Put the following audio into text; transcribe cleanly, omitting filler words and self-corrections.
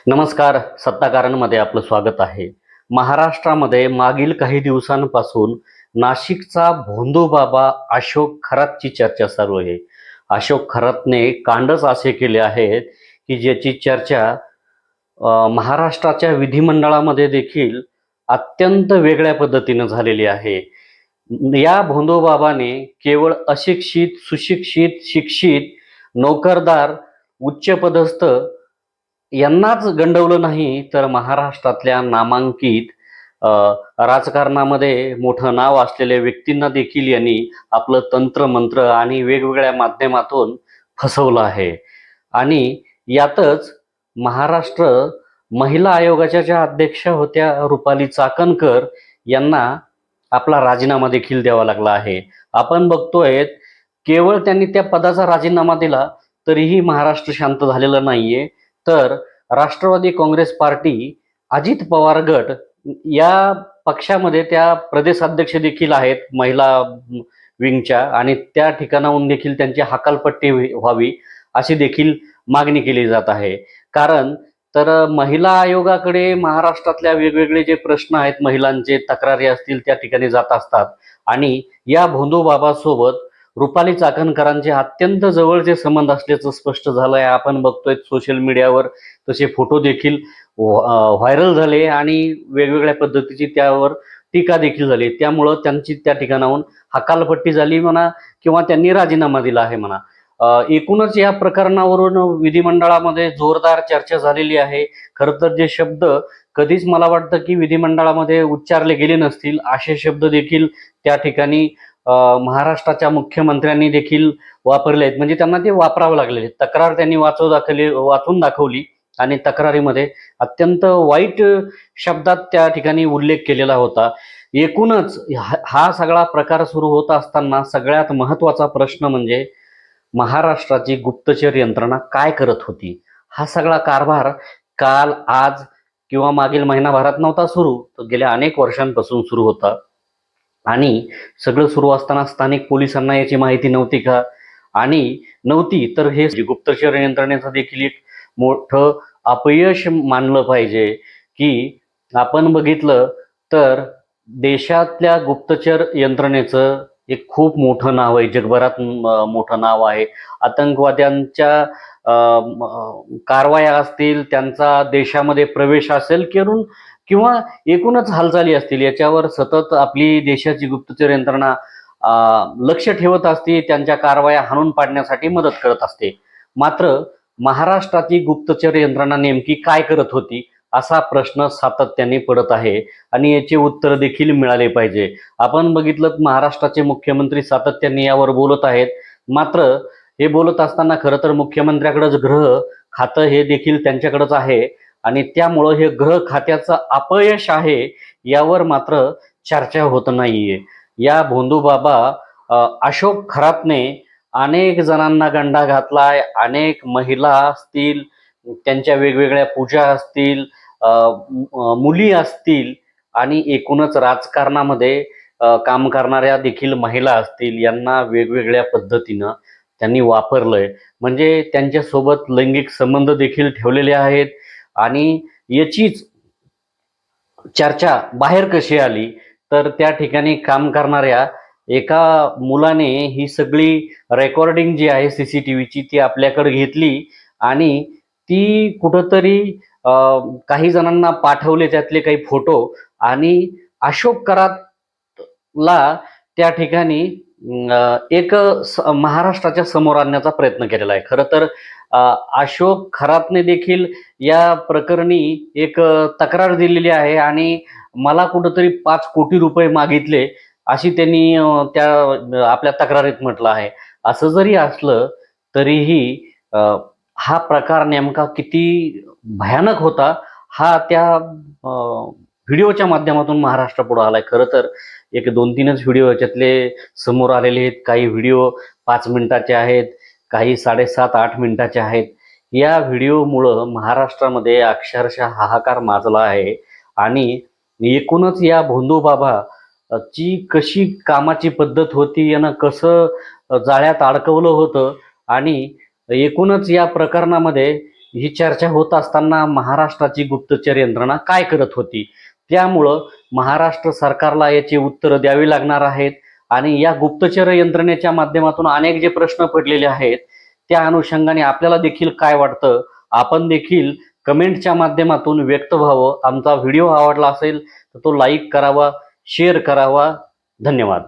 नमस्कार. सत्ताकारांमध्ये आपलं स्वागत आहे. महाराष्ट्रामध्ये मागील काही दिवसांपासून नाशिकचा भोंदूबाबा अशोक खरातची चर्चा चालू आहे. अशोक खरातने कांडच असे केले आहेत की ज्याची चर्चा महाराष्ट्राच्या विधिमंडळामध्ये देखील अत्यंत वेगळ्या पद्धतीनं झालेली आहे. या भोंदूबाबाने केवळ अशिक्षित, सुशिक्षित, शिक्षित, नोकरदार, उच्चपदस्थ यांनाच गंडवलं नाही, तर महाराष्ट्रातल्या नामांकित राजकारणामध्ये मोठं नाव असलेल्या व्यक्तींना देखील यांनी आपलं तंत्र-मंत्र आणि वेगवेगळ्या माध्यमातून फसवलं आहे. आणि यातच महाराष्ट्र महिला आयोगाच्या ज्या अध्यक्षा होत्या रुपाली चाकणकर यांना आपला राजीनामा देखील द्यावा लागला आहे. आपण बघतोय केवळ त्यांनी त्या पदाचा राजीनामा दिला तरीही महाराष्ट्र शांत झालेलं नाहीये. तर राष्ट्रवादी काँग्रेस पार्टी, अजित पवार गट या पक्षामध्ये त्या प्रदेशाध्यक्ष देखील आहेत महिला विंगच्या, आणि त्या ठिकाणाहून देखील त्यांची हकालपट्टी व्हावी अशी देखील मागणी केली जात आहे. कारण तर महिला आयोगाकडे महाराष्ट्रातल्या वेगवेगळे जे प्रश्न आहेत, महिलांचे तक्रारी असतील, त्या ठिकाणी जात असतात. आणि या भोंदूबाबासोबत रुपाली चाकणकरांचे अत्यंत जवळचे संबंध असल्याचं स्पष्ट झालंय. आपण बघतोय सोशल मीडियावर तसे फोटो देखील व्हायरल झाले आणि वेगवेगळ्या पद्धतीची त्यावर टीका देखील झाली. त्यामुळं त्यांची त्या ठिकाणाहून हकालपट्टी झाली म्हणा, किंवा त्यांनी राजीनामा दिला आहे म्हणा. एकूणच या प्रकरणावरून विधिमंडळामध्ये जोरदार चर्चा झालेली आहे. खरं तर जे शब्द कधीच मला वाटतं की विधिमंडळामध्ये उच्चारले गेले नसतील, असे शब्द देखील त्या ठिकाणी महाराष्ट्राच्या मुख्यमंत्र्यांनी देखील वापरले आहेत. म्हणजे त्यांना ते वापरावं लागलेले. तक्रार त्यांनी वाचून दाखवली आणि तक्रारीमध्ये अत्यंत वाईट शब्दात त्या ठिकाणी उल्लेख केलेला होता. एकूणच हा सगळा प्रकार सुरू होत असताना सगळ्यात महत्वाचा प्रश्न म्हणजे महाराष्ट्राची गुप्तचर यंत्रणा काय करत होती. हा सगळा कारभार काल, आज किंवा मागील महिनाभरात नव्हता सुरू, तर गेल्या अनेक वर्षांपासून सुरू होता. आणि सगळं सुरू असताना स्थानिक पोलिसांना याची माहिती नव्हती का? आणि नव्हती तर हे गुप्तचर यंत्रणेचं देखील एक मोठं अपयश मानलं पाहिजे. की आपण बघितलं तर देशातल्या गुप्तचर यंत्रणेचं एक खूप मोठं नाव आहे, जगभरात मोठं नाव आहे. आतंकवाद्यांच्या कारवाया असतील, त्यांचा देशामध्ये प्रवेश असेल किंवा एकूणच हालचाली असतील, याच्यावर सतत आपली देशाची गुप्तचर यंत्रणा लक्ष ठेवत असते, त्यांच्या कारवाया हाणून पाडण्यासाठी मदत करत असते. मात्र महाराष्ट्राची गुप्तचर यंत्रणा नेमकी काय करत होती, असा प्रश्न सातत्याने पडत आहे आणि याचे उत्तर देखील मिळाले पाहिजे. आपण बघितलं महाराष्ट्राचे मुख्यमंत्री सातत्याने यावर बोलत आहेत. मात्र हे बोलत असताना खरं तर मुख्यमंत्र्याकडेच गृह खातं हे देखील त्यांच्याकडेच आहे, आणि त्यामुळं हे गृह खात्याचं अपयश आहे यावर मात्र चर्चा होत नाहीये. या भोंदूबाबा अशोक खरातने अनेक जणांना गंडा घातलाय. अनेक महिला असतील, त्यांच्या वेगवेगळ्या पूजा असतील, मुली असतील, आणि एकूणच राजकारणामध्ये काम करणाऱ्या देखील महिला असतील, यांना वेगवेगळ्या पद्धतीनं त्यांनी वापरलंय. म्हणजे त्यांच्यासोबत लैंगिक संबंध देखील ठेवलेले आहेत. आणि याचीच चर्चा बाहेर कशी आली, तर त्या ठिकाणी काम करणाऱ्या एका मुलाने ही सगळी रेकॉर्डिंग जी आहे सीसीटीव्हीची ती आपल्याकडे घेतली आणि ती कुठंतरी काही जणांना पाठवले त्यातले काही फोटो, आणि अशोक करातला त्या ठिकाणी एक महाराष्ट्राच्या समोर आणण्याचा प्रयत्न केलेला आहे. खरं तर अशोक खरातने देखील या प्रकरणी एक तक्रार दिलेली आहे आणि मला कुठंतरी 5 कोटी रुपये मागितले, अशी त्यांनी त्या आपल्या तक्रारीत म्हटलं आहे. असं जरी असलं तरीही हा प्रकार नेमका किती भयानक होता, हा त्या व्हिडिओच्या माध्यमातून महाराष्ट्रापुढे आलाय. खरं तर एक 2-3च व्हिडिओ याच्यातले समोर आलेले आहेत. काही व्हिडिओ 5 मिनिटाचे आहेत, काही 7.5-8 मिनिटाचे आहेत. या व्हिडिओमुळं महाराष्ट्रामध्ये अक्षरशः हाहाकार माजला आहे. आणि एकूणच या भोंदूबाबा ची कशी कामाची पद्धत होती, यानं कसं जाळ्यात अडकवलं होतं, आणि एकूणच या प्रकरणामध्ये ही चर्चा होत असताना महाराष्ट्राची गुप्तचर यंत्रणा काय करत होती, त्यामुळं महाराष्ट्र सरकारला याची उत्तरं द्यावी लागणार आहेत. आणि या गुप्तचर यंत्रणेच्या माध्यमातून अनेक जे प्रश्न पडलेले आहेत त्या अनुषंगाने आपल्याला देखील काय वाटतं, आपण देखील कमेंटच्या माध्यमातून व्यक्त व्हावं. आमचा व्हिडिओ आवडला असेल तर तो लाईक करावा, शेअर करावा. धन्यवाद.